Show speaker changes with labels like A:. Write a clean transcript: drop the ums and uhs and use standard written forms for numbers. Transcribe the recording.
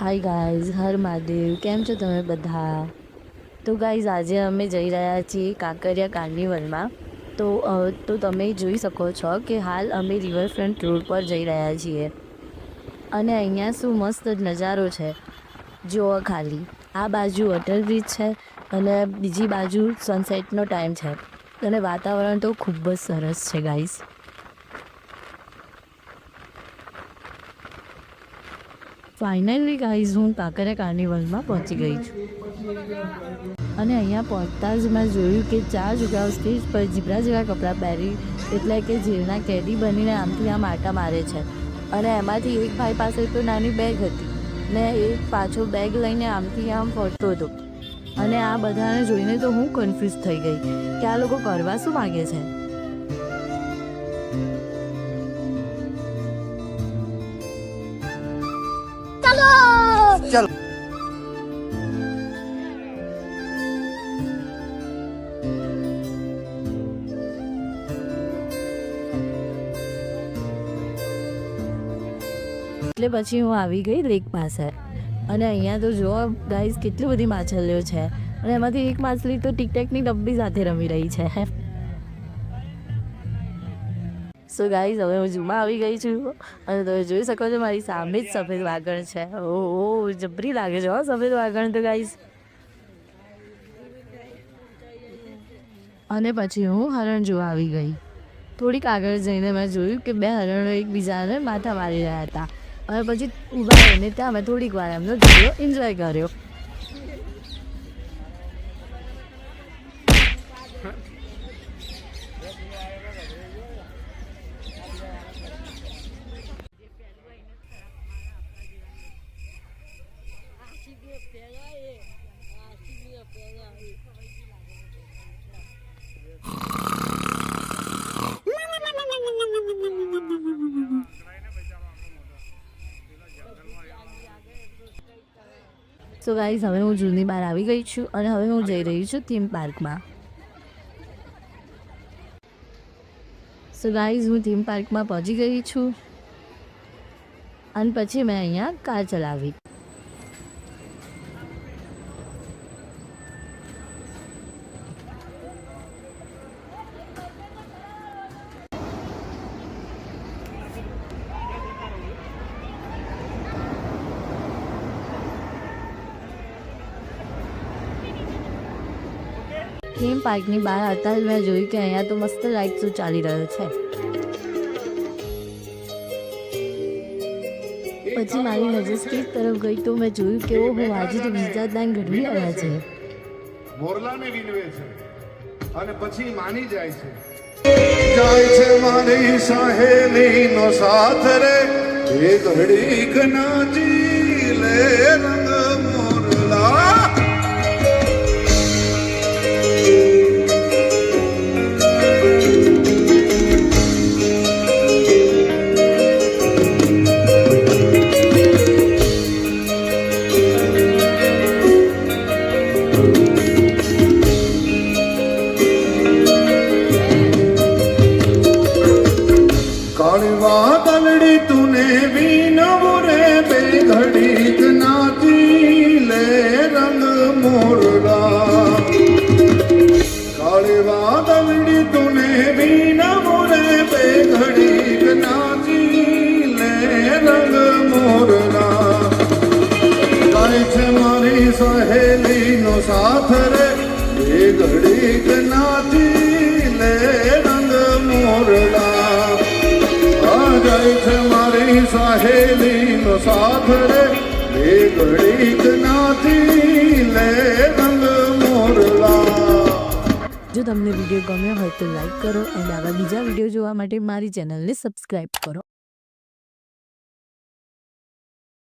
A: Hi guys, હર મહાદેવ. કેમ છો તમે બધા? તો ગાઈઝ, આજે અમે જઈ રહ્યા છીએ કાંકરિયા કાર્નિવલમાં. તો તમે જોઈ શકો છો કે હાલ અમે રિવરફ્રન્ટ રોડ પર જઈ રહ્યા છીએ અને અહીંયા શું મસ્ત નજારો છે. જુઓ ખાલી, આ બાજુ અટલ બ્રિજ છે અને બીજી બાજુ સનસેટનો ટાઈમ છે અને વાતાવરણ તો ખૂબ જ સરસ છે ગાઈઝ. ફાઇનલી ગાઈઝ, હું કાંકરિયા કાર્નિવલમાં પહોંચી ગઈ છું અને અહીંયા પહોંચતા જ મેં જોયું કે 4 છોકરાઓ સ્ટેજ પર ઝીબ્રા જેવા કપડાં પહેરી, એટલે કે જેલના કેદી બનીને આમથી આમ આટા મારે છે અને એમાંથી એક ભાઈ પાસે તો નાની બેગ હતી ને એક પાછો બેગ લઈને આમથી આમ ફરતો હતો અને આ બધાને જોઈને તો હું કન્ફ્યુઝ થઈ ગઈ કે આ લોકો કરવા શું માગે છે.
B: चलो
A: એટલે પછી હું આવી ગઈ લેક પાસે અને અહીંયા તો જુઓ ગાઈઝ, કેટલી બધી માછલીઓ છે અને એમાંથી એક માછલી તો ટીકટેકની ડબ્બી સાથે રમી રહી છે. સો ગાઈઝ, હવે હું ઝૂમાં આવી ગઈ છું અને તમે જોઈ શકો છો મારી સામે જ સફેદ વાઘણ છે. ઓહ, જબરી લાગે છે હો સફેદ વાઘણ તો ગાઈઝ. અને પછી હું હરણ જોવા આવી ગઈ. થોડીક આગળ જઈને મેં જોયું કે 2 હરણો એકબીજાને માથા મારી રહ્યા હતા અને પછી ઊભા રહીને ત્યાં મેં થોડીક વાર એમનો વિડીયો એન્જોય કર્યો. સો ગાઈઝ, હવે હું ઝૂની બહાર આવી ગઈ છું અને હવે હું જઈ રહી છું થીમ પાર્કમાં. સો ગાઈઝ, હું થીમ પાર્કમાં પહોંચી ગઈ છું અને પછી મેં અહીંયા કાર ચલાવી. થીમ પાર્કની બહાર આવતા જ મેં જોયું કે અહીંયા તો મસ્ત લાઇટ શો ચાલી રહ્યો છે. પછી મારી નજર સ્ટેજ તરફ ગઈ તો મેં જોયું કે ઓહો, આજે તો વિજાદાન ગઢવી આવ્યા છે.
B: મોરલાને વિનવે છે અને પછી માની જાય છે મારી સહેલીનો સાથ રે, એ ઘડીક નાચી લે રંગ મોરલા. વાદળી તુને વિનવો રે, બે ઘડીક નાચી લે રંગ મોરલા. કાળી વાદળી તુને વિનવો રે, બે ઘડીક નાચી લે રંગ મોરલા. ગાય છે મારી સહેલીનો સાથ રે, બે ઘડીક નાચી લે રંગ મોરલા. જાય છે મારી સહેલીનો સાથ રે, બે ઘડીક નાચી લે રંગ મોરલા.
A: જો તમને વિડીયો ગમ્યો હોય તો લાઈક કરો અને આવા બીજા વિડીયો જોવા માટે મારી ચેનલને સબસ્ક્રાઈબ કરો.